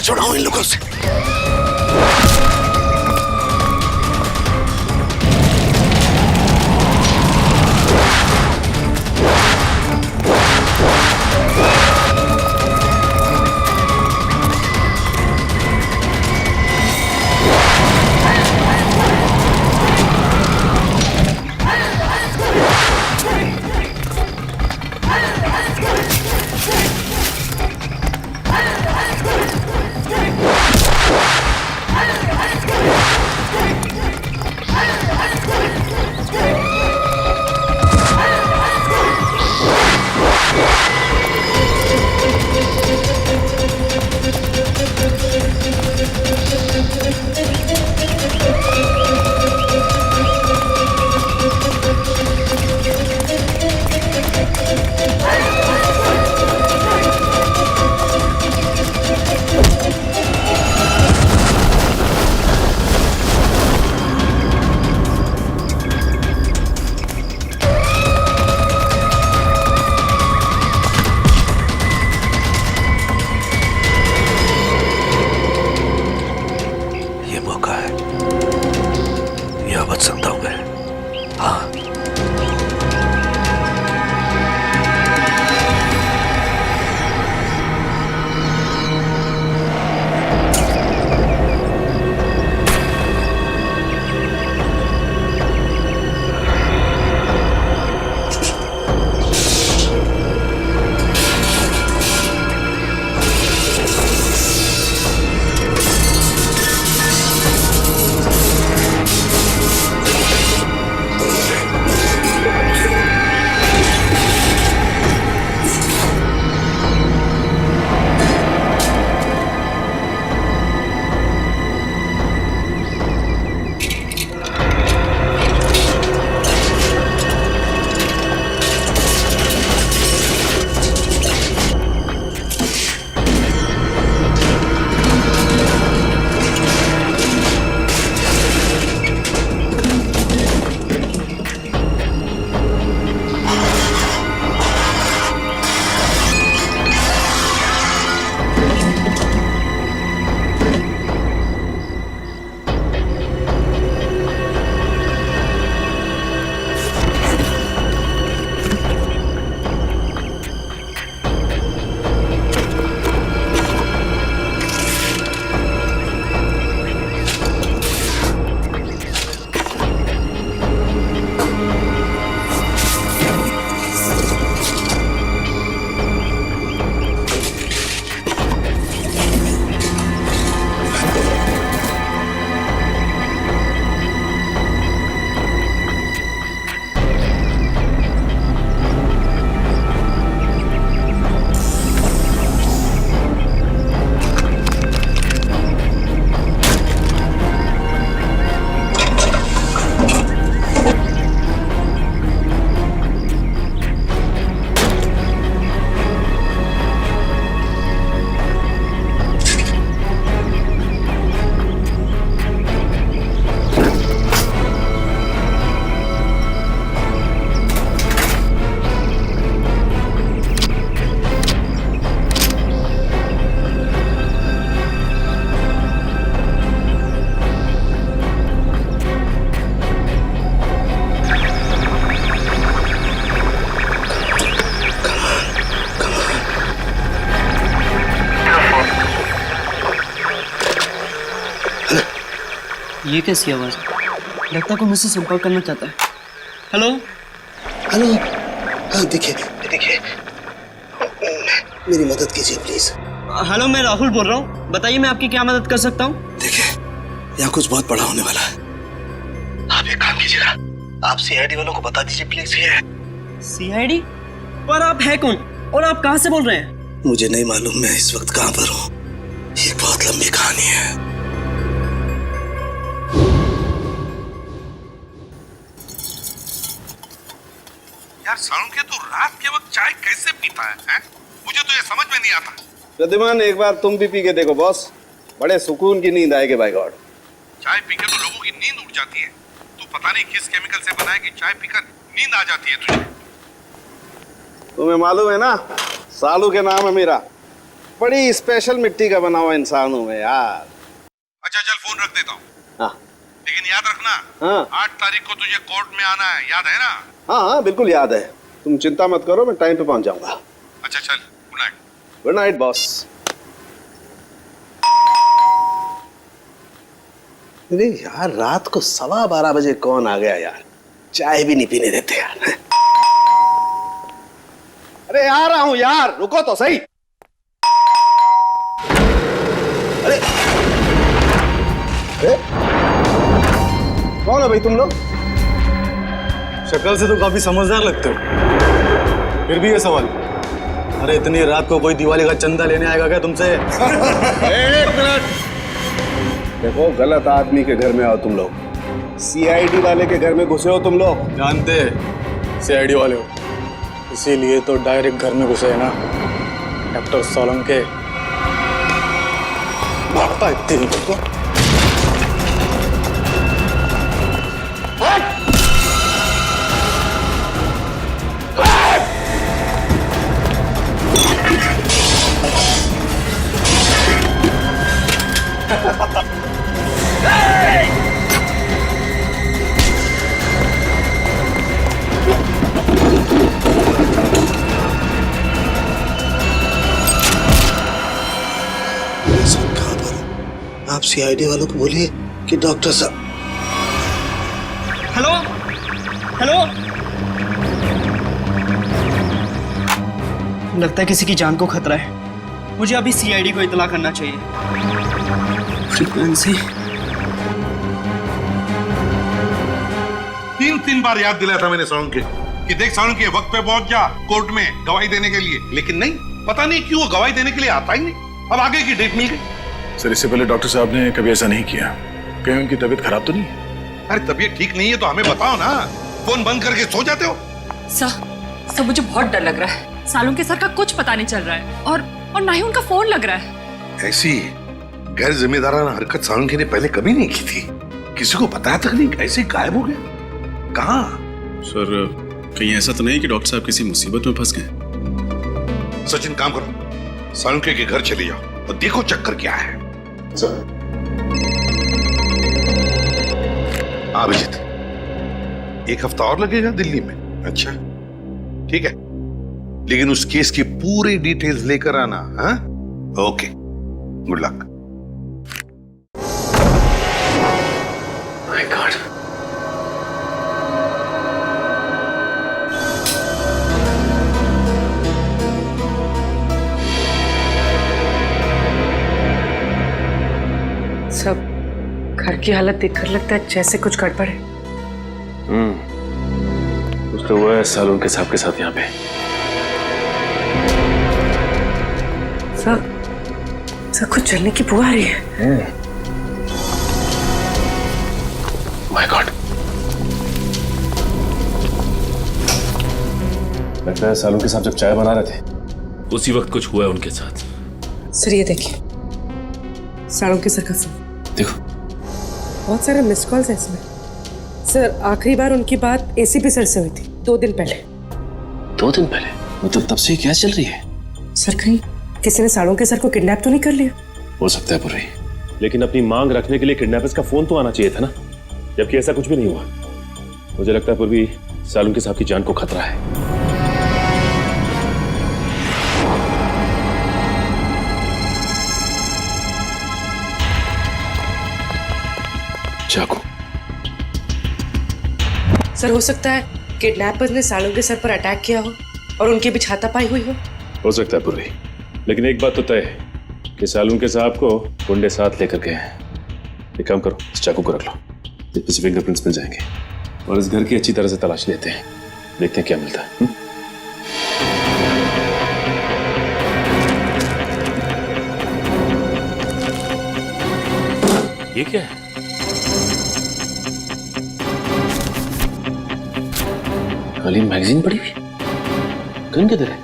छुड़ाऊं इन लोगों से। बच सकता हूं मैं। हाँ, ये कैसी आवाज? लगता है कोई मुझसे संपर्क करना चाहता है। हेलो हेलो, हाँ देखिए देखिए, मेरी मदद कीजिए प्लीज। हेलो, मैं राहुल बोल रहा हूँ, बताइए मैं आपकी क्या मदद कर सकता हूँ। देखिए, यहाँ कुछ बहुत बड़ा होने वाला है। आप एक काम कीजिएगा, आप सीआईडी वालों को बता दीजिए प्लीज। ये सीआईडी? पर आप है कौन और आप कहाँ से बोल रहे हैं? मुझे नहीं मालूम मैं इस वक्त कहाँ पर हूँ। ये बहुत लंबी कहानी है। यार सालुंखे, तू रात के वक्त चाय कैसे पीता है? मुझे तो ये समझ में नहीं आता। प्रद्युमन, एक बार तुम भी पी के देखो बॉस, बड़े सुकून की नींद आएगी। बाय गॉड, चाय पीकर तो लोगों की नींद उड़ जाती है। तू पता नहीं किस केमिकल से बना है कि चाय पीकर नींद आ जाती है तुझे। तुम्हें मालूम है ना, सालू के नाम है मेरा। बड़ी स्पेशल मिट्टी का बना हुआ इंसान हूं मैं यार। अच्छा चल फोन रख देता हूँ, हाँ लेकिन याद रखना हाँ 8 तारीख को तुझे कोर्ट में आना है, याद है ना? हाँ हाँ बिल्कुल याद है। तुम चिंता मत करो, मैं टाइम पे पहुंच जाऊंगा। अच्छा चल, good night. Good night boss. अरे यार रात को 12:15 बजे कौन आ गया यार, चाय भी नहीं पीने देते यार। अरे आ रहा हूं यार, रुको तो सही। अरे कौन है भाई तुम लोग? शक्ल से तो काफी समझदार लगते हो, फिर भी ये सवाल। अरे इतनी रात को कोई दिवाली का चंदा लेने आएगा क्या तुमसे? एक मिनट, देखो गलत आदमी के घर में आओ तुम लोग। सीआईडी वाले के घर में घुसे हो तुम लोग। जानते सीआईडी वाले हो, इसीलिए तो डायरेक्ट घर में घुसे है ना डॉक्टर सोलंके। मारता है तेरी को। आप सीआईडी वालों को बोलिए कि डॉक्टर साहब। हेलो हेलो, लगता है किसी की जान को खतरा है। मुझे अभी सीआईडी को इतला करना चाहिए। फ्रीक्वेंसी 3 बार याद दिलाया था मैंने साउंड के कि देख साउंड के वक्त पे पहुंच जा कोर्ट में गवाही देने के लिए, लेकिन नहीं, पता नहीं क्यों वो गवाही देने के लिए आता ही नहीं। अब आगे की डेट मिल गई। सर इससे पहले डॉक्टर साहब ने कभी ऐसा नहीं किया। कहीं उनकी तबीयत खराब तो नहीं है? अरे तबीयत ठीक नहीं है तो हमें बताओ ना, फोन बंद करके सो जाते हो। सर मुझे बहुत डर लग रहा है। सालों के सर का कुछ पता नहीं चल रहा है और ना ही उनका फोन लग रहा है। ऐसी गैर जिम्मेदाराना हरकत सालुंके ने पहले कभी नहीं की थी। किसी को बताया तक नहीं, ऐसे गायब हो गया। कहाँ? सर कहीं ऐसा तो नहीं कि डॉक्टर साहब किसी मुसीबत में फंस गए? सचिन काम करो, सालुंके के घर चले जाओ और देखो चक्कर क्या है। अभिजीत, 1 हफ्ता और लगेगा दिल्ली में? अच्छा ठीक है, लेकिन उस केस की पूरी डिटेल्स लेकर आना। हाँ okay, good luck. My God, सब घर की हालत देखकर लगता है जैसे कुछ गड़बड़ है। कुछ तो हुआ है सालुंके साहब के साथ यहाँ पे। सब कुछ जलने की बुआ आ रही है। माय गॉड, लगता है सालुंके साहब जब चाय बना रहे थे उसी वक्त कुछ हुआ है उनके साथ। सर ये देखिए, सालुंके सर का फोन। देखो बहुत सारे मिस कॉल्स है इसमें। सर आखिरी बार उनकी बात एसीपी सर से हुई थी 2 दिन पहले। 2 दिन पहले? मतलब तब से क्या चल रही है? सर कहीं किसी ने सालुंके सर को किडनैप तो नहीं कर लिया? हो सकता है पुर्री, लेकिन अपनी मांग रखने के लिए किडनैपर्स का फोन तो आना चाहिए था ना, जबकि ऐसा कुछ भी नहीं हुआ। मुझे लगता है पूर्वी सालुंके साहब की जान को खतरा है। चाकू। सर हो सकता है किडनैपर्स ने सालुंके सर पर अटैक किया हो और उनके बीच हाथापाई हुई हो सकता है पूर्वी, लेकिन एक बात तो तय है कि सालुंके साहब को गुंडे साथ लेकर गए हैं। एक काम करो, इस चाकू को रख लो, इसमें से फिंगरप्रिंट्स मिल जाएंगे और इस घर की अच्छी तरह से तलाश लेते हैं, देखते हैं क्या मिलता है। ये क्या है? खाली मैगजीन पड़ी हुई, गन किधर है?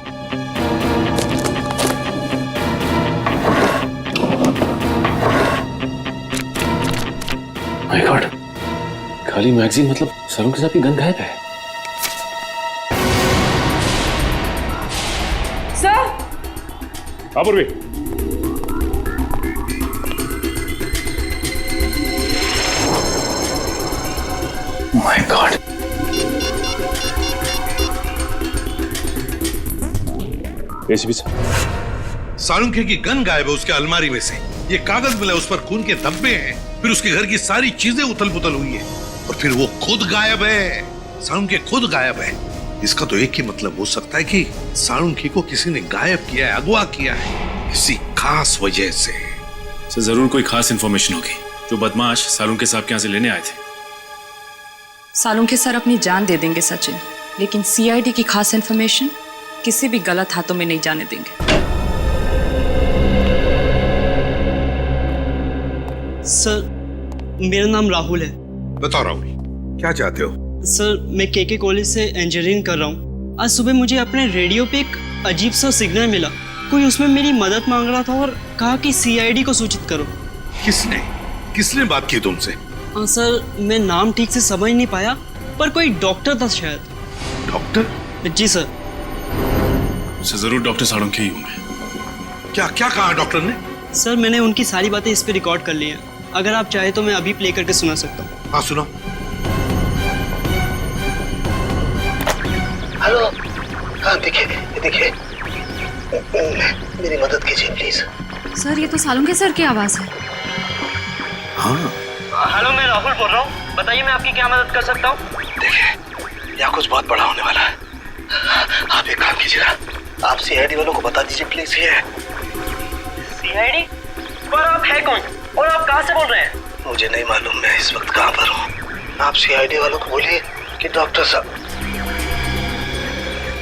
माय गॉड, खाली मैगजीन मतलब सालुंके साहब की गन गायब है। सर हाँ पूर्वी, माय गॉड। एसीपी साहब, सालुंखे की गन गायब है उसके अलमारी में से। ये कागज मिला, उस पर खून के धब्बे हैं। फिर उसके घर की सारी चीजें उथल पुथल हुई है और फिर वो खुद गायब है। सालुंखे खुद गायब है। इसका तो एक ही मतलब हो सकता है कि सालुंखे को किसी ने गायब किया है, अगवा किया है किसी खास वजह से। सर जरूर कोई खास इंफॉर्मेशन होगी जो बदमाश सालुंखे साहब के यहाँ से लेने आए थे। सालुंखे सर अपनी जान दे देंगे सचिन, लेकिन सीआईडी की खास इंफॉर्मेशन किसी भी गलत हाथों में नहीं जाने देंगे। सर मेरा नाम राहुल है। बताओ राहुल, क्या चाहते हो? सर मैं केके कॉलेज से इंजीनियरिंग कर रहा हूँ। आज सुबह मुझे अपने रेडियो पे एक अजीब सा सिग्नल मिला। कोई उसमें मेरी मदद मांग रहा था और कहा कि सीआईडी को सूचित करो। किसने बात की तुमसे? सर मैं नाम ठीक से समझ नहीं पाया, पर कोई डॉक्टर था शायद। डॉक्टर? जी सर। सर जरूर डॉक्टर सालुंखे ही होंगे। क्या क्या कहा डॉक्टर ने? सर मैंने उनकी सारी बातें इस पे रिकॉर्ड कर ली हैं। अगर आप चाहे तो मैं अभी प्ले करके सुना सकता हूँ। हाँ सुनो। हेलो, हाँ देखिए मेरी मदद कीजिए प्लीज। सर ये तो सालुंखे सर की आवाज है। हाँ हेलो मैं राहुल बोल रहा हूँ, बताइए मैं आपकी क्या मदद कर सकता हूँ? देखिए यहाँ कुछ बहुत बड़ा होने वाला है। आप एक काम कीजिएगा, आप सीआईडी वालों को बता दीजिए प्लीज। ये सीआईडी? पर आप है कौन और आप कहाँ से बोल रहे हैं? मुझे नहीं मालूम मैं इस वक्त कहाँ पर हूँ। आप सीआईडी वालों को बोलिए कि डॉक्टर साहब।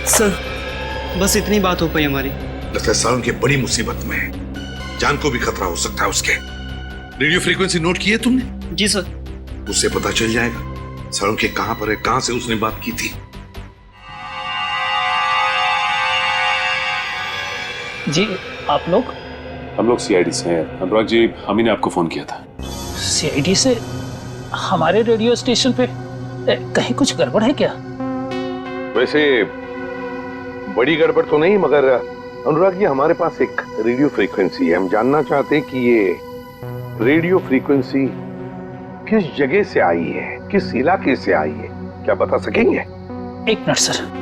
सर बस इतनी बात हो पाई हमारी। लगता है सालुंखे बड़ी मुसीबत में है, जान को भी खतरा हो सकता है उसके। रेडियो फ्रीक्वेंसी नोट की है तुमने? जी सर। उससे पता चल जाएगा सालुंखे कहाँ पर है, कहाँ से उसने बात की थी। जी आप लोग? हम लोग सीआईडी से हैं। अनुराग जी, हम ही ने आपको फोन किया था। सीआईडी से? हमारे रेडियो स्टेशन पे कहीं कुछ गड़बड़ है क्या? वैसे बड़ी गड़बड़ तो नहीं, मगर अनुराग जी हमारे पास एक रेडियो फ्रीक्वेंसी है। हम जानना चाहते हैं कि ये रेडियो फ्रीक्वेंसी किस जगह से आई है, किस इलाके से आई है, क्या बता सकेंगे? एक मिनट सर।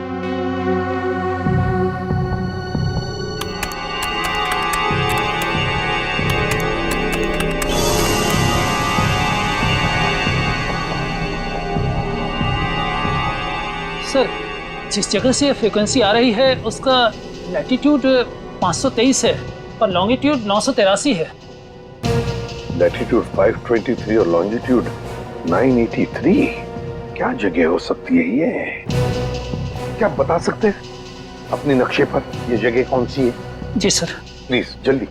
सर जिस जगह से फ्रीक्वेंसी आ रही है उसका लैटिट्यूड 523 है और लॉन्गिट्यूड 983 है। लैटिट्यूड 523 और लॉन्जिट्यूड 983। क्या जगह हो सकती है ये? क्या बता सकते हैं अपने नक्शे पर ये जगह कौन सी है? जी सर। प्लीज जल्दी।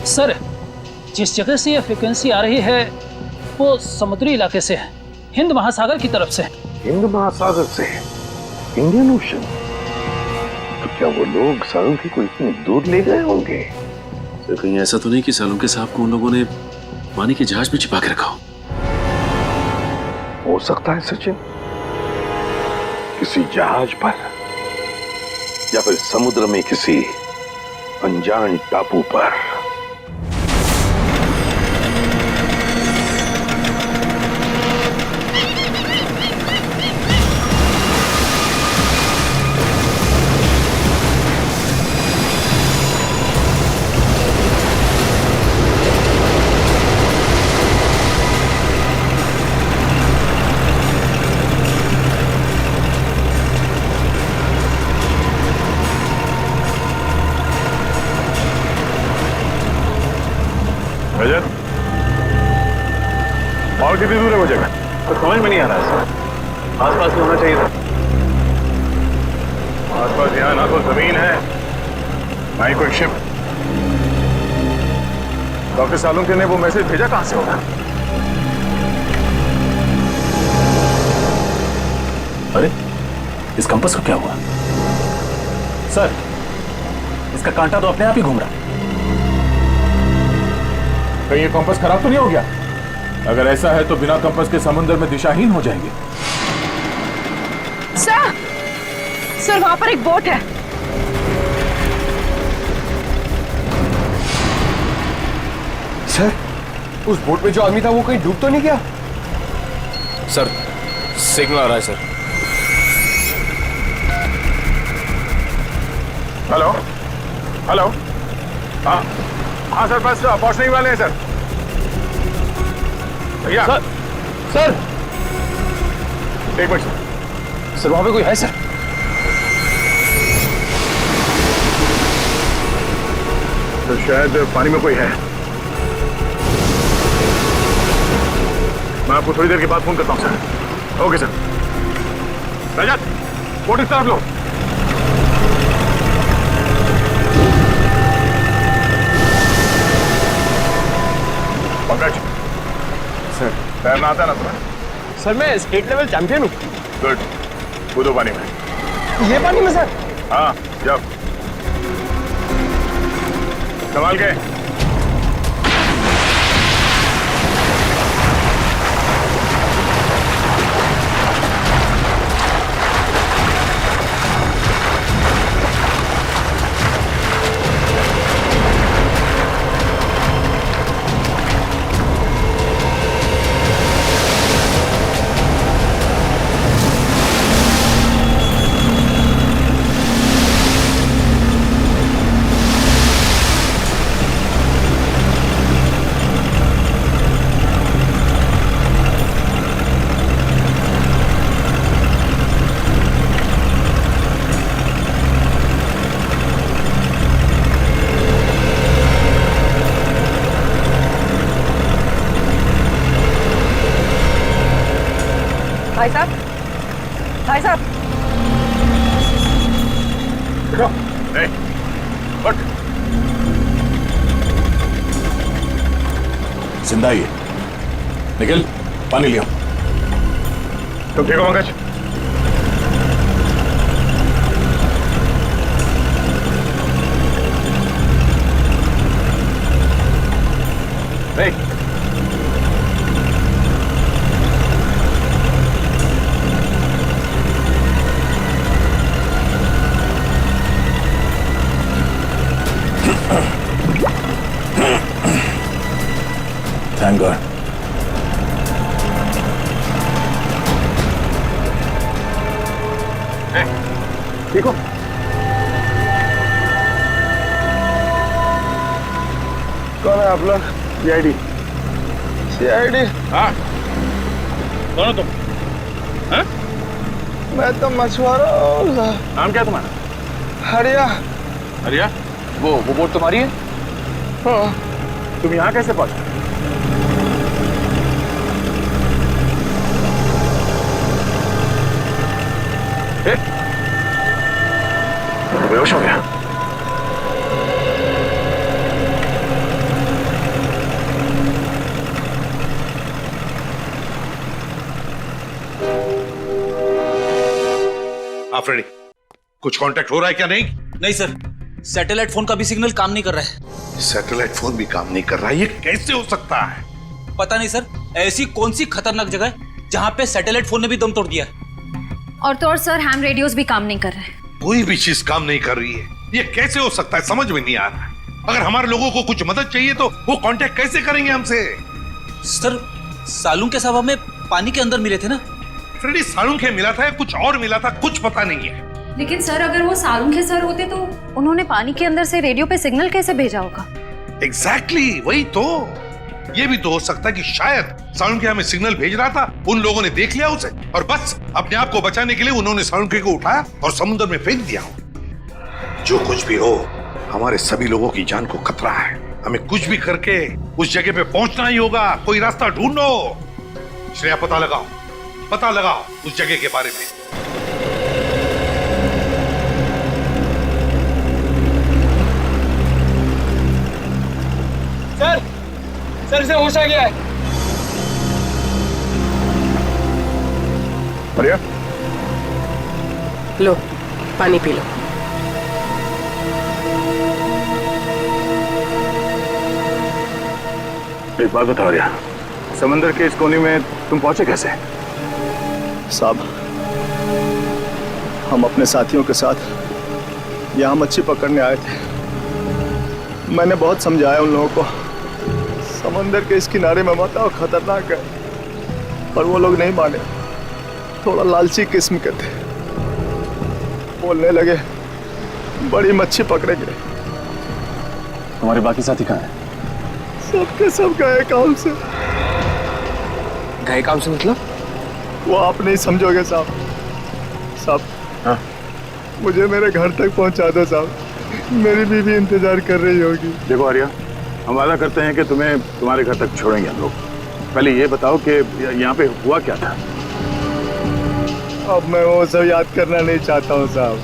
सर जिस जगह से ये फ्रीक्वेंसी आ रही है वो समुद्री इलाके से है, हिंद महासागर की तरफ से। हिंद महासागर से? Indian ocean? तो क्या वो लोग सालुंखे को इतनी दूर ले गए होंगे? सर कहीं ऐसा तो नहीं कि सालुंखे साहब को उन लोगों ने पानी के जहाज में छिपा के रखा हो सकता है सचिन, किसी जहाज पर या फिर समुद्र में किसी अनजान टापू पर। रजत, और कितनी दूर है वो जगह? तो समझ में नहीं आ रहा है। आसपास में होना चाहिए था। आसपास यहाँ ना तो जमीन है ना ही कोई शिप। डॉक्टर सालुंखे ने वो मैसेज भेजा कहां से होगा? अरे इस कंपास को क्या हुआ? सर इसका कांटा तो अपने आप ही घूम रहा है। कहीं ये कंपास खराब तो नहीं हो गया? अगर ऐसा है तो बिना कंपास के समुद्र में दिशाहीन हो जाएंगे। सर वहां पर एक बोट है। सर, उस बोट में जो आदमी था वो कहीं डूब तो नहीं गया? सर, सिग्नल आ रहा है सर। हेलो हेलो, हाँ हाँ सर, बस पहुंचने ही वाले हैं सर। भैया सर एक मिनट सर, वहां पे कोई है सर? तो शायद पानी में कोई है। मैं आपको थोड़ी देर के बाद फोन करता हूं sir. Okay sir. Rajat, boat इस तरफ लो। पंकज सर, तैरना आता है ना तुम्हें? सर मैं स्टेट लेवल चैंपियन हूँ। गुड, कूदो पानी में। ये पानी में सर? हाँ, जब संभाल के। भाई साहब, भाई साहब, जिंदा ही है। निखिल, पानी लिया। तुम ठीक हो पंकज? नहीं। Thank God. ठीक हो? कौन है आप लोग? CID? CID? हाँ। कौन हो तुम? हाँ? मैं तो मछुआरा हूँ। नाम क्या तुम्हारा? हरिया। हरिया? वो बोट तुम्हारी है? हाँ। तुम यहाँ कैसे पहुंचे? बेहोश हो गया। फ्रेडी, कुछ कांटेक्ट हो रहा है क्या? नहीं नहीं सर, सैटेलाइट फोन का भी सिग्नल काम नहीं कर रहा है। सैटेलाइट फोन भी काम नहीं कर रहा है? ये कैसे हो सकता है? पता नहीं सर, ऐसी कौन सी खतरनाक जगह है जहां पे सैटेलाइट फोन ने भी दम तोड़ दिया है। और तो और सर, हैम रेडियोस भी काम नहीं कर रहे हैं। कोई भी चीज काम नहीं कर रही है। ये कैसे हो सकता है? समझ में नहीं आ रहा है। अगर हमारे लोगों को कुछ मदद चाहिए तो वो कांटेक्ट कैसे करेंगे हमसे? सर, सालून के साहब हमें पानी के अंदर मिले थे ना। फ्रेडी, सालून के मिला था या कुछ और मिला था? कुछ पता नहीं है। लेकिन सर, अगर वो सालून के सर होते तो उन्होंने पानी के अंदर से रेडियो पे सिग्नल कैसे भेजा होगा? एग्जैक्टली, वही तो। ये भी तो हो सकता है कि शायद सालुंखे हमें सिग्नल भेज रहा था, उन लोगों ने देख लिया उसे और बस अपने आप को बचाने के लिए उन्होंने सालुंखे को उठाया और समुद्र में फेंक दिया। जो कुछ भी हो, हमारे सभी लोगों की जान को खतरा है। हमें कुछ भी करके उस जगह पे पहुंचना ही होगा। कोई रास्ता ढूंढो। श्रेया, पता लगाओ उस जगह के बारे में। सर से होश आ गया है। बढ़िया, लो पानी पी लो। एक बात बताओ रिया, समंदर के इस कोने में तुम पहुंचे कैसे? साहब, हम अपने साथियों के साथ यहाँ मच्छी पकड़ने आए थे। मैंने बहुत समझाया उन लोगों को, समंदर के इस किनारे में मत आओ, खतरनाक है। पर वो लोग नहीं माने, थोड़ा लालची किस्म के थे। बोलने लगे बड़ी मच्छी पकड़ेंगे। हमारे बाकी साथी कहाँ हैं? सबके सब गए काम से। गए काम से मतलब? वो आप नहीं समझोगे साहब। साहब, हाँ? मुझे मेरे घर तक पहुंचा दो साहब, मेरी बीवी इंतजार कर रही होगी। देखो आर्या, हम वादा करते हैं कि तुम्हें तुम्हारे घर तक छोड़ेंगे हम लोग। पहले ये बताओ कि यहाँ पे हुआ क्या था? अब मैं वो सब याद करना नहीं चाहता हूँ साहब।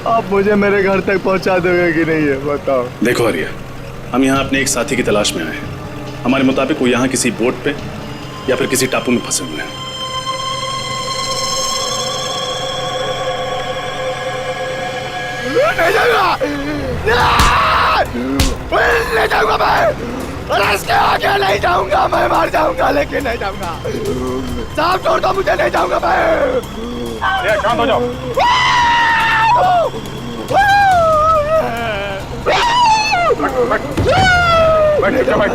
आप मुझे मेरे घर तक पहुंचा दोगे कि नहीं है बताओ। देखो आर्या, हम यहाँ अपने एक साथी की तलाश में आए हैं। हमारे मुताबिक वो यहाँ किसी बोट पे या फिर किसी टापू में फंसे हुए हैं। नहीं जाऊंगा, नहीं जाऊंगा मैं। और इसके आगे नहीं जाऊंगा, मैं मार जाऊंगा लेकिन नहीं जाऊंगा। साहब छोड़ दो मुझे, नहीं जाऊंगा मैं। शांत हो जाओ। बैठ।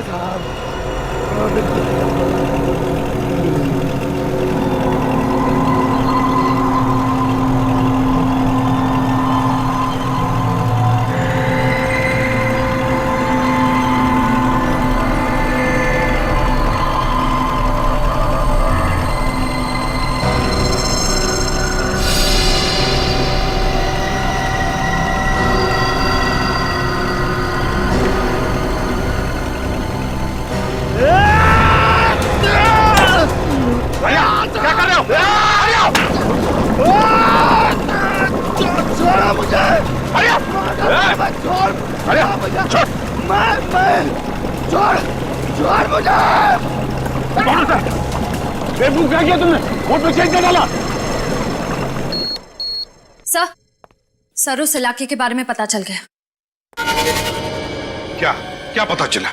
क्या किया तुमने? बोट में चेक कर डाला। सर उस इलाके के बारे में पता चल गया। क्या पता चला?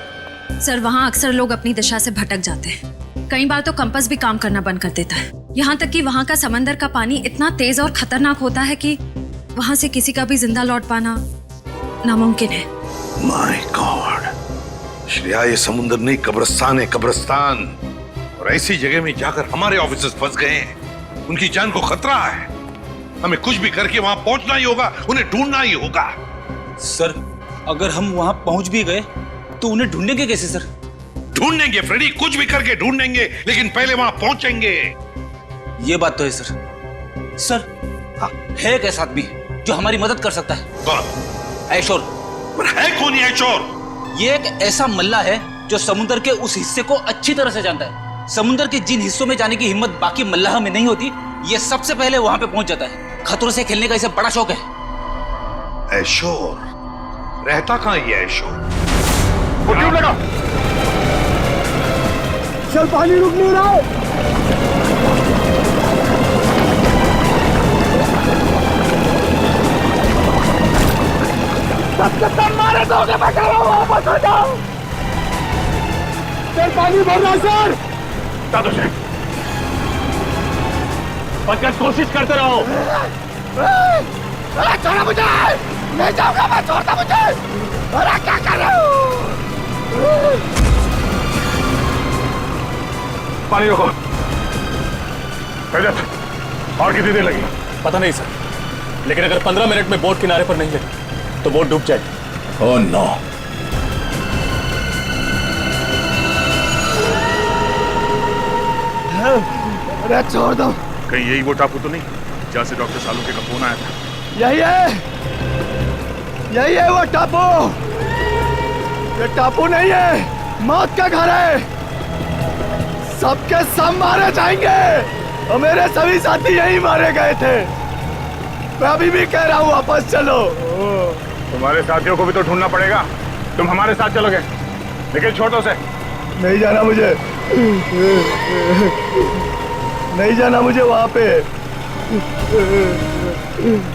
सर वहाँ अक्सर लोग अपनी दिशा से भटक जाते हैं। कई बार तो कंपास भी काम करना बंद कर देता है। यहाँ तक कि वहाँ का समंदर का पानी इतना तेज और खतरनाक होता है कि वहाँ से किसी का भी जिंदा लौट पाना नामुमकिन है। माय गॉड, श्रेया ये समुद्र नहीं कब्रिस्तान है, कब्रिस्तान। और ऐसी जगह में जाकर हमारे ऑफिसर्स फंस गए हैं। उनकी जान को खतरा है। हमें कुछ भी करके वहां पहुंचना ही होगा, उन्हें ढूंढना ही होगा। सर अगर हम वहां पहुंच भी गए तो उन्हें ढूंढेंगे कैसे सर? ढूंढेंगे फ्रेडी, कुछ भी करके ढूंढेंगे, लेकिन पहले वहां पहुंचेंगे। ये बात तो है सर। सर हाँ, है एक ऐसा आदमी जो हमारी मदद कर सकता है। कौन? ऐशोर। है कौन ये ऐशोर? ये एक ऐसा मल्ला है जो समुद्र के उस हिस्से को अच्छी तरह से जानता है। समुद्र के जिन हिस्सों में जाने की हिम्मत बाकी मल्लाह में नहीं होती, ये सबसे पहले वहां पे पहुंच जाता है। खतरों से खेलने का इसे बड़ा शौक है। ऐशोर रहता कहां ये ऐशोर? ट्यूब लगा। चल पानी रुक नहीं रहा है। सब मारे दोगे, मैं कह रहा हूं वापस आ जाओ। चल पानी भर रहा सर। पंकज कोशिश करते रहो। छोड़ा मुझे, नहीं जाऊंगा मैं, छोड़ता मुझे। अरे क्या कर रहे हो? पानी रोको। और कितनी देर लगी? पता नहीं सर, लेकिन अगर 15 मिनट में बोट किनारे पर नहीं लगी तो बोट डूब जाएगी। Oh no. अरे छोड़ दो। कहीं यही वो टापू तो नहीं जहाँ से डॉक्टर सालुंखे का फोन आया था? यही है वो टापू। ये टापू नहीं है, मौत का घर है। सबके सब मारे जाएंगे और मेरे सभी साथी यही मारे गए थे। मैं अभी भी कह रहा हूँ वापस चलो। तुम्हारे साथियों को भी तो ढूंढना पड़ेगा। तुम हमारे साथ चलोगे, लेकिन छोटो से नहीं जाना मुझे। नहीं जाना मुझे वहां पे।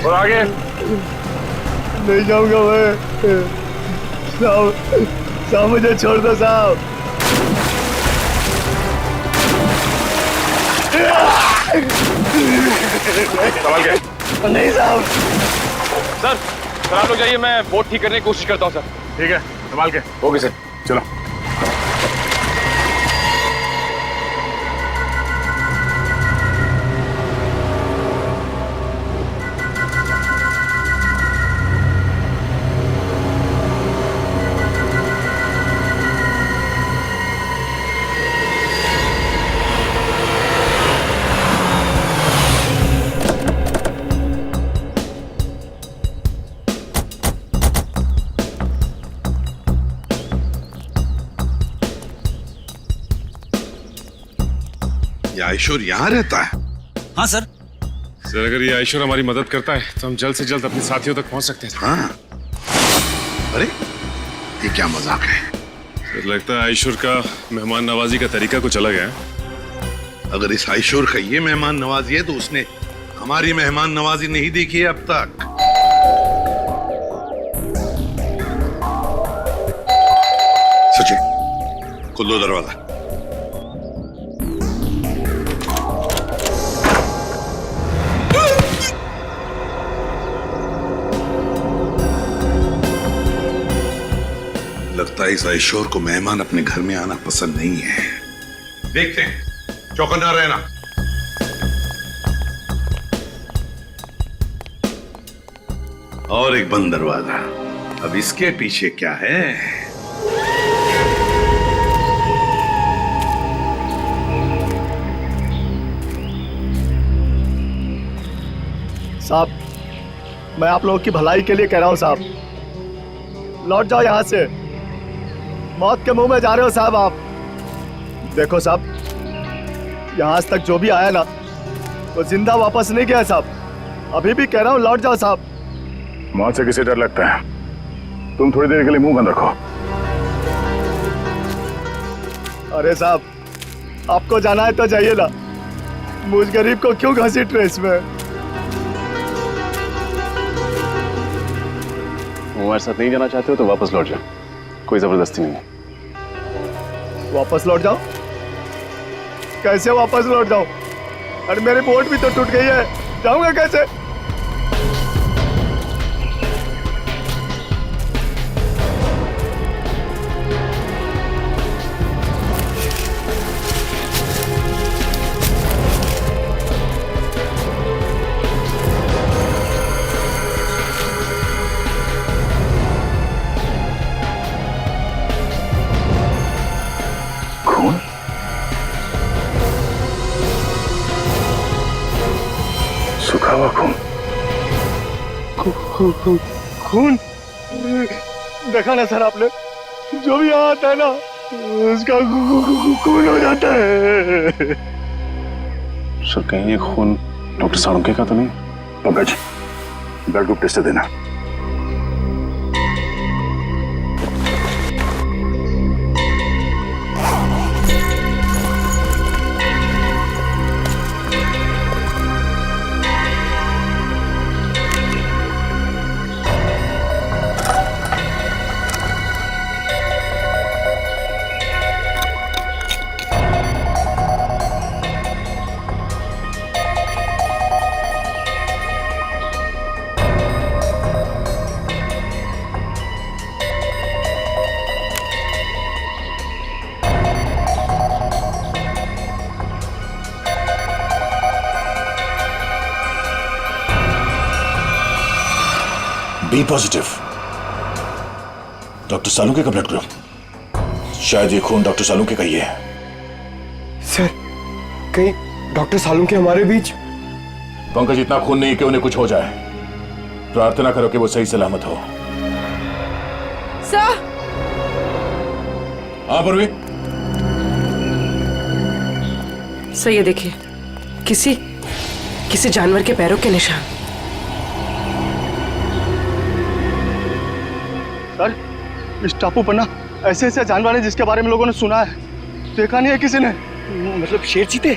और आगे नहीं जाऊंगा मैं। साहब मुझे छोड़ दो साहब। सवाल क्या? नहीं साहब। सर आप लोग जाइए, मैं बोट ठीक करने की कोशिश करता हूँ सर। ठीक है, संभाल के। ओके सर, चलो। ये आयशोर यहाँ रहता है? हाँ सर। सर अगर ये आयशोर हमारी मदद करता है तो हम जल्द से जल्द अपने साथियों तक पहुंच सकते हैं। हाँ। अरे ये क्या मजाक है? सर लगता है आयशोर का मेहमान नवाजी का तरीका कुछ अलग है। अगर इस आयशोर का ये मेहमान नवाजी है तो उसने हमारी मेहमान नवाजी नहीं देखी है अब तक। सचिन खोल दो दरवाजा। लगता है इस आयशोर को मेहमान अपने घर में आना पसंद नहीं है। देखते हैं, चौकन्ना रहना। और एक बंद दरवाजा। अब इसके पीछे क्या है? साहब, मैं आप लोगों की भलाई के लिए कह रहा हूं साहब, लौट जाओ यहां से। मौत के मुंह में जा रहे हो साहब आप। देखो साहब, यहां आज तक जो भी आया ना वो जिंदा वापस नहीं गया साहब। अभी भी कह रहा हूं लौट जाओ साहब। मौत से किसे डर लगता है? तुम थोड़ी देर के लिए मुंह बंद रखो। अरे साहब, आपको जाना है तो जाइए ना, मुझ गरीब को क्यों घसीट रहे इसमें? हमारे साथ नहीं जाना चाहते हो तो वापस लौट जाओ, कोई जबरदस्ती नहीं है। वापस लौट जाओ? कैसे वापस लौट जाओ? अरे मेरी बोट भी तो टूट गई है, जाऊंगा कैसे? सूखा हुआ खून। खून? देखा ना सर आपने, जो भी यहाँ आता है ना उसका खून हो जाता है। सर कहीं ये खून डॉक्टर सालुंके का तो नहीं? पंकज, ब्लड ग्रुप टेस्ट देना। बी पॉजिटिव, डॉक्टर सालुंके का ब्लड ग्रुप। शायद ये खून डॉक्टर सालुंके का ही है। सर कहीं डॉक्टर सालुंके हमारे बीच? पंकज, इतना खून नहीं कि उन्हें कुछ हो जाए। प्रार्थना करो कि वो सही सलामत हो। सर। हाँ पूर्वी। सर ये देखिए, किसी जानवर के पैरों के निशान। सर, इस टापू पर ना ऐसे ऐसे जानवर हैं जिसके बारे में लोगों ने सुना है, देखा नहीं है किसी ने। मतलब शेर चीते?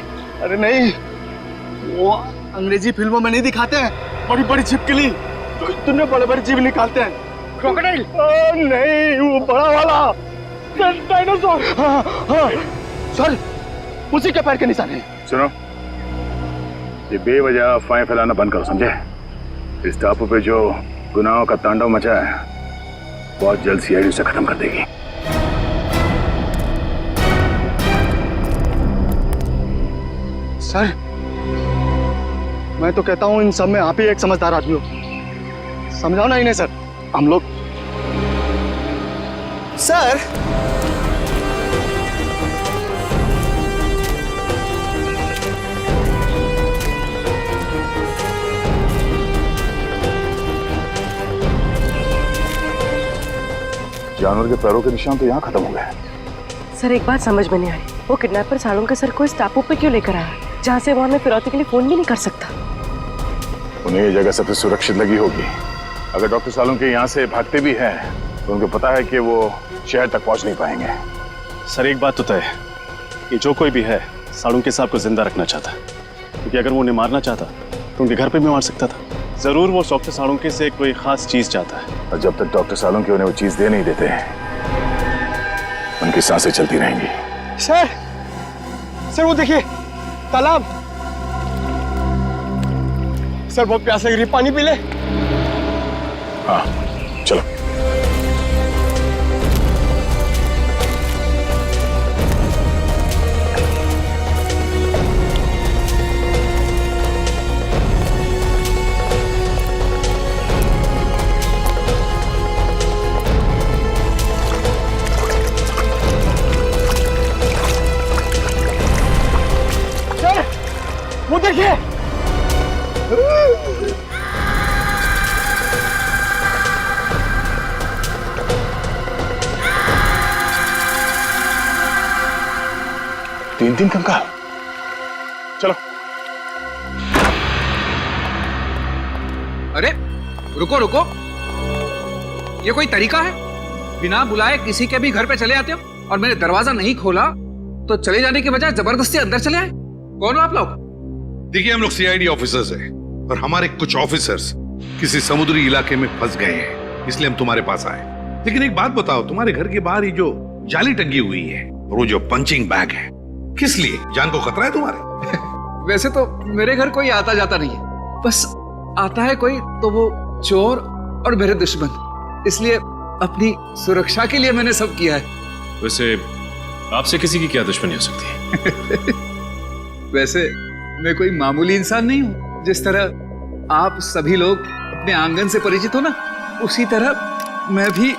अरे नहीं, वो अंग्रेजी फिल्मों में नहीं दिखाते हैं, बड़ी बड़ी छिपकली जो इतने बड़े बड़े जीव निकालते हैं। क्रोकोडाइल? नहीं, वो बड़ा वाला डायनासोर। हाँ, हाँ। सर, उसी के पैर के निशान है। सुनो, ये बेवजह अफवाहें फैलाना बंद करो, समझे? इस टापू पे जो गुनाहों का तांडव मचा है बहुत जल्द सीआईडी उसे खत्म कर देगी। सर, मैं तो कहता हूं इन सब में आप ही एक समझदार आदमी हो। समझाओ ना इन्हें सर। हम लोग सर जानवर के पैरों के निशान तो यहाँ खत्म हो गए। सर एक बात समझ में नहीं आ रही, वो किडनैपर सालुंके सर को इस टापू पे क्यों लेकर आया, जहाँ से वो हमें फिरौती के लिए फोन भी नहीं कर सकता? उन्हें ये जगह सबसे सुरक्षित लगी होगी। अगर डॉक्टर सालुंके यहाँ से भागते भी हैं तो उनको पता है कि वो शहर तक पहुंच नहीं पाएंगे। सर एक बात तो तय है कि जो कोई भी है सालुंके साहब को जिंदा रखना चाहता है, क्योंकि अगर वो उन्हें मारना चाहता तो उनके घर पे भी मार सकता था। जरूर वो डॉक्टर सालुंके से कोई खास चीज चाहता है, और जब तक डॉक्टर सालुंके उन्हें वो चीज दे नहीं देते उनकी सांसें चलती रहेंगी। सर सर वो देखिए तालाब। सर बहुत प्यास लग रही है, पानी पी ले। हाँ चलो। वो देखिए। तीन कंकाल। चलो। अरे रुको रुको, ये कोई तरीका है? बिना बुलाए किसी के भी घर पे चले आते हो और मैंने दरवाजा नहीं खोला तो चले जाने के बजाय जबरदस्ती अंदर चले आए। कौन हो आप लोग? देखिए हम लोग सीआईडी ऑफिसर्स हैं और हमारे कुछ ऑफिसर्स किसी समुद्री इलाके में फंस गए हैं, इसलिए हम तुम्हारे पास आए। लेकिन एक बात बताओ, तुम्हारे घर के बाहर ही जो जाली टंगी हुई है और वो जो पंचिंग बैग है, किस लिए? जान को खतरा है तुम्हारे? वैसे तो मेरे घर कोई आता जाता नहीं है, बस आता है कोई तो वो चोर और मेरे दुश्मन, इसलिए अपनी सुरक्षा के लिए मैंने सब किया है। वैसे आपसे किसी की क्या दुश्मनी हो सकती है? वैसे मैं कोई मामूली इंसान नहीं हूं। जिस तरह आप सभी लोग अपने आंगन से परिचित हो ना, उसी तरह मैं भी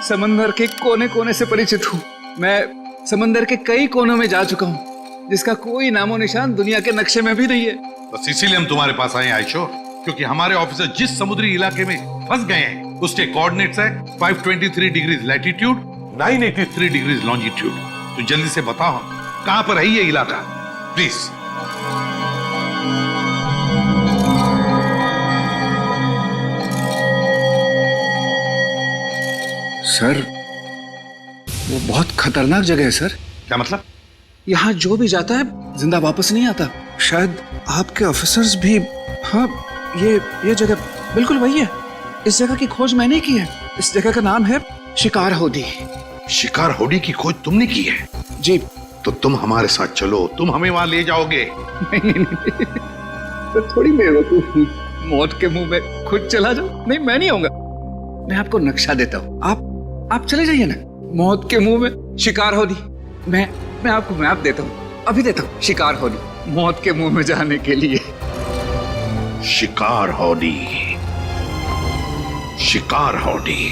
समंदर के कोने कोने से परिचित हूँ। मैं समंदर के कई कोनों में जा चुका हूँ, जिसका कोई नामो निशान दुनिया के नक्शे में भी नहीं है। बस इसीलिए हम तुम्हारे पास आए आयशो, क्योंकि हमारे ऑफिसर जिस समुद्री इलाके में फंस गए हैं उसके कोऑर्डिनेट्स है 523 डिग्रीज लैटिट्यूड, 983 डिग्रीज लॉन्जिट्यूड। तो जल्दी से बताओ कहां पर है ये इलाका, प्लीज। सर वो बहुत खतरनाक जगह है सर। क्या मतलब? यहाँ जो भी जाता है जिंदा वापस नहीं आता। शायद आपके ऑफिसर्स भी। हाँ ये जगह बिल्कुल वही है। इस जगह की खोज मैंने की है। इस जगह का नाम है शिकार होडी। शिकार होडी की खोज तुमने की है? जी। तो तुम हमारे साथ चलो, तुम हमें वहां ले जाओगे। नहीं तो थोड़ी बेवकूफ हूँ, मौत के मुंह में खुद चला जाओ। नहीं मैं नहीं आऊंगा, मैं आपको नक्शा देता हूँ, आप चले जाइए ना। मौत के मुंह में शिकार होडी। मैं आपको मैप देता हूँ, अभी देता हूँ। शिकार होडी, मौत के मुंह में जाने के लिए। शिकार होडी, शिकार होडी।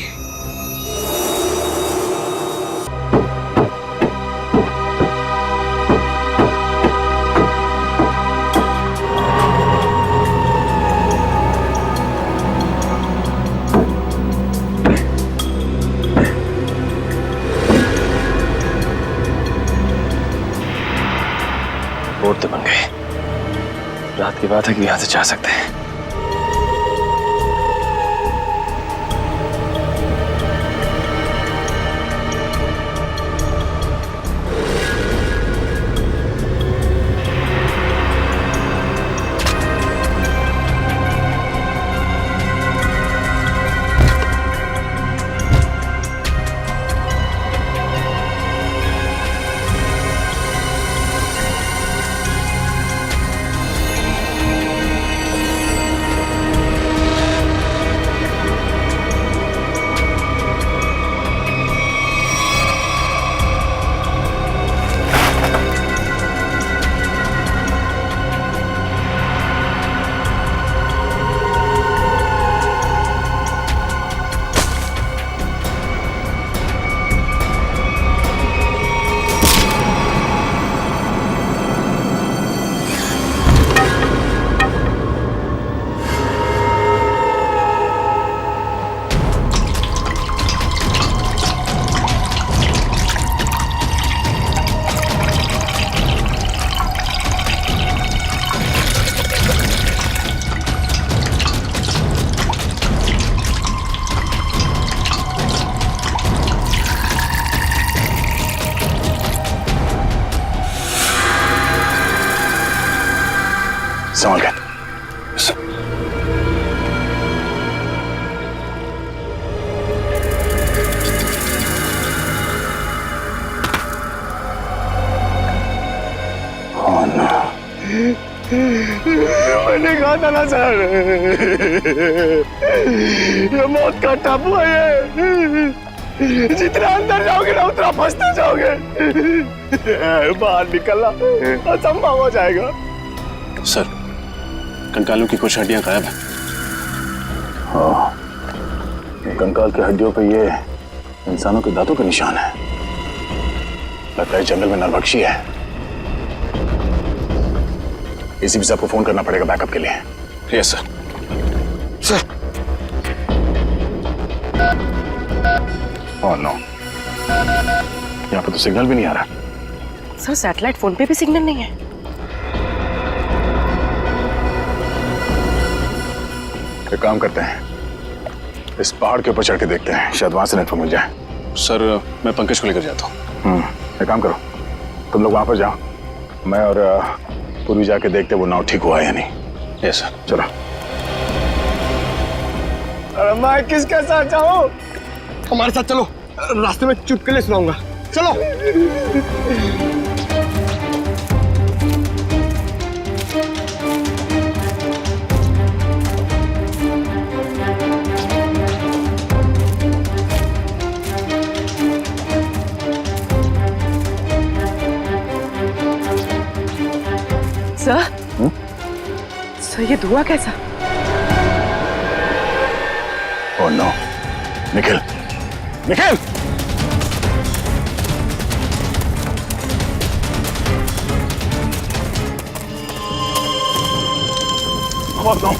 रोड तो बन गए। रात की बात है कि यहां से जा सकते हैं। संभाल के। मैंने कहा था ना सर, ये मौत का टापू है। ये जितना अंदर जाओगे ना उतना फंसते जाओगे। बाहर निकलना असंभव हो जाएगा। सर, कंकालों की कुछ हड्डियां गायब हैं। हाँ, ये कंकाल की हड्डियों पे ये इंसानों के दांतों के निशान है। लगता है जंगल में नरभक्षी है। एसीपी साहब को फोन करना पड़ेगा बैकअप के लिए। Yes sir. Sir. Oh no, यहाँ पे तो सिग्नल भी नहीं आ रहा। सर सैटेलाइट फोन पे भी सिग्नल नहीं है। एक काम करते हैं, इस पहाड़ के ऊपर चढ़ के देखते हैं, शायद वहां से नेटवर्क मिल जाए। सर मैं पंकज को लेकर जाता हूँ। एक काम करो, तुम लोग वहां पर जाओ, मैं और पूर्वी जाके देखते वो नाव ठीक हुआ है या नहीं। Yes sir. चलो। अरे मैं किसके साथ जाऊं? हमारे साथ चलो, रास्ते में चुटकुले सुनाऊंगा। चलो। सर ये धुआं कैसा? Oh no, Nikhil, Nikhil! Oh no,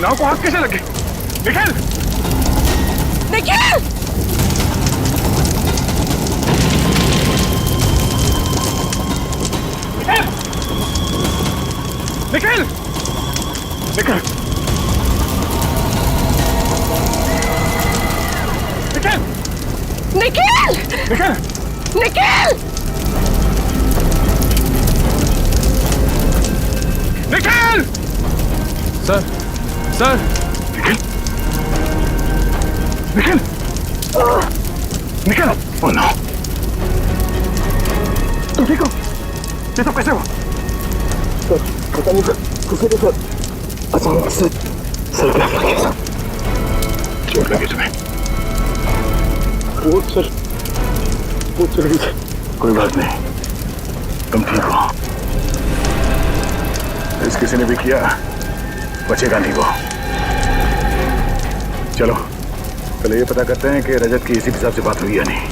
नाव को आग कैसे लगे? Nikhil! Nikhil! Nikhil! Nikhil! Nikhil! Nikhil! Nikhil! Nikhil! Nikhil! Sir, sir! Nikhil! Nikhil! Nikhil! Oh no! तुम ठीक हो? ये तो कैसे हुआ? पता नहीं किसी के साथ अचानक से सर पे लग गया। चोट लगी तुम्हें? वो सर, वो चल गई थी। कोई बात नहीं, तुम ठीक हो। इस किसी ने भी किया, बचेगा नहीं वो। चलो पहले ये पता करते हैं कि रजत की एसीपी साहब से बात हुई या नहीं।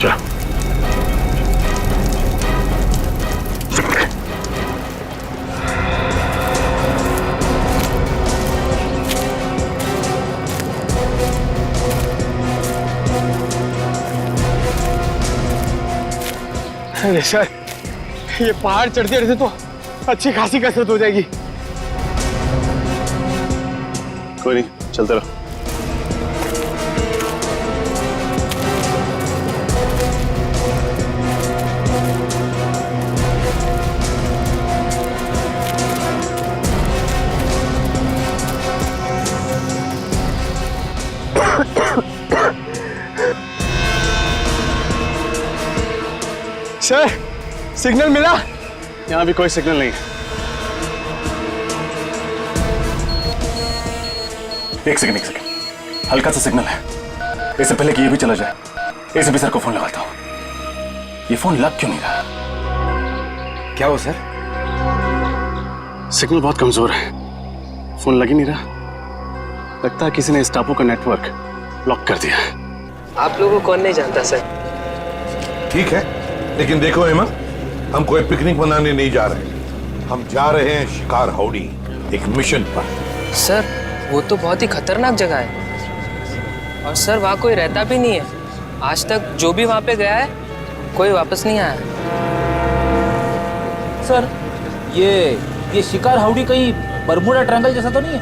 चलो। अरे सर, ये पहाड़ चढ़ते रहते तो अच्छी खासी कसरत हो जाएगी। कोई नहीं, चलते रहो। सर, सिग्नल मिला? यहाँ भी कोई सिग्नल नहीं है। एक सेकंड, हल्का सा सिग्नल है। इससे पहले कि ये भी चला जाए, एसीपी सर को फोन लगाता हूँ। ये फोन लग क्यों नहीं रहा? क्या हो सर? सिग्नल बहुत कमजोर है, फोन लग ही नहीं रहा। लगता है किसी ने इस टापू का नेटवर्क लॉक कर दिया है। आप लोगों को कौन नहीं जानता सर? ठीक है, लेकिन देखो हेमा, हम कोई पिकनिक मनाने नहीं जा रहे। हम जा रहे हैं शिकार हाउडी, एक मिशन पर। सर वो तो बहुत ही खतरनाक जगह है, और सर वहाँ कोई रहता भी नहीं है। आज तक जो भी वहाँ पे गया है कोई वापस नहीं आया। सर ये शिकार हाउडी कहीं बरमूडा ट्रायंगल जैसा तो नहीं है?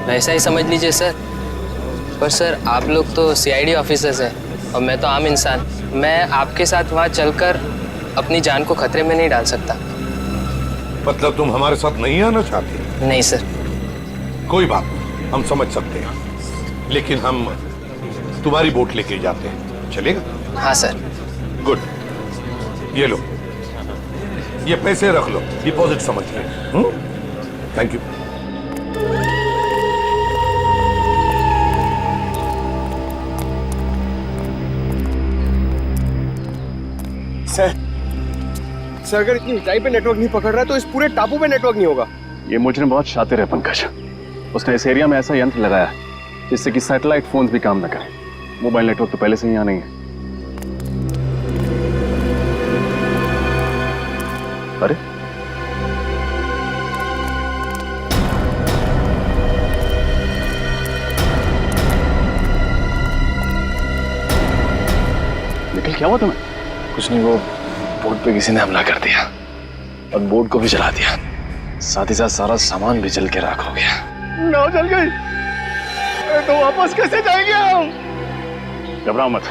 वैसा ही समझ लीजिए सर। पर सर आप लोग तो सीआईडी ऑफिसर्स हैं और मैं तो आम इंसान। मैं आपके साथ वहाँ चलकर अपनी जान को खतरे में नहीं डाल सकता। मतलब तुम हमारे साथ नहीं आना चाहते? नहीं सर। कोई बात नहीं, हम समझ सकते हैं, लेकिन हम तुम्हारी बोट लेके जाते हैं, चलेगा? हाँ सर। गुड, ये लो, ये पैसे रख लो, डिपॉजिट समझ ले। Thank you. सर अगर इतनी ऊंचाई पे नेटवर्क नहीं पकड़ रहा है तो इस पूरे टापू पे नेटवर्क नहीं होगा। ये मुजरिम बहुत शातिर है पंकज। उसने इस एरिया में ऐसा यंत्र लगाया जिससे कि सैटेलाइट फोन्स भी काम न करें। मोबाइल नेटवर्क तो पहले से ही यहाँ नहीं है। अरे निखिल, क्या हुआ तुम्हें? कुछ नहीं, वो बोट पे किसी ने हमला कर दिया और बोट को भी जला दिया, साथ ही साथ सारा सामान भी जल के राख हो गया। नाव जल गई तो वापस कैसे जाएंगे हम? घबराओ मत,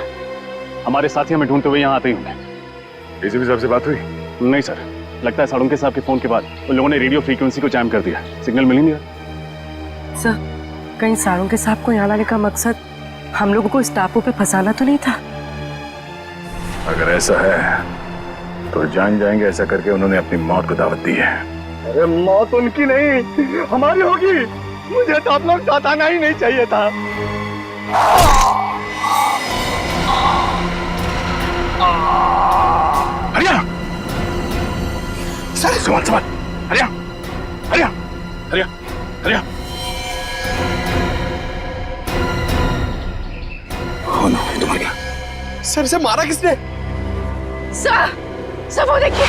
हमारे साथी हमें ढूंढते हुए यहाँ आते ही होंगे। एसीपी साहब से बात हुई? नहीं सर, लगता है साळुंके साहब के फोन के बाद उन लोगों ने रेडियो फ्रीक्वेंसी को जैम कर दिया, सिग्नल मिल ही नहीं रहा। सर, कहीं साळुंके साहब को यहाँ लाने का मकसद हम लोगों को इस टापू पे फंसाना तो नहीं था? अगर ऐसा है तो जान जाएंगे, ऐसा करके उन्होंने अपनी मौत को दावत दी है। अरे मौत उनकी नहीं हमारी होगी। मुझे तो आप लोग साथ आना ही नहीं चाहिए था। हरिया, सारे संभाल, हरिया, हरिया, हरिया, हरिया। हो ना, तुम आ गया। सर से मारा किसने? सर वो देखिए।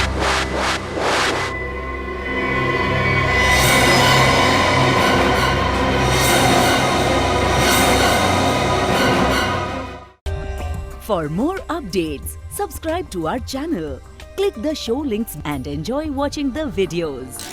For more updates, subscribe to our channel, click the show links and enjoy watching the videos.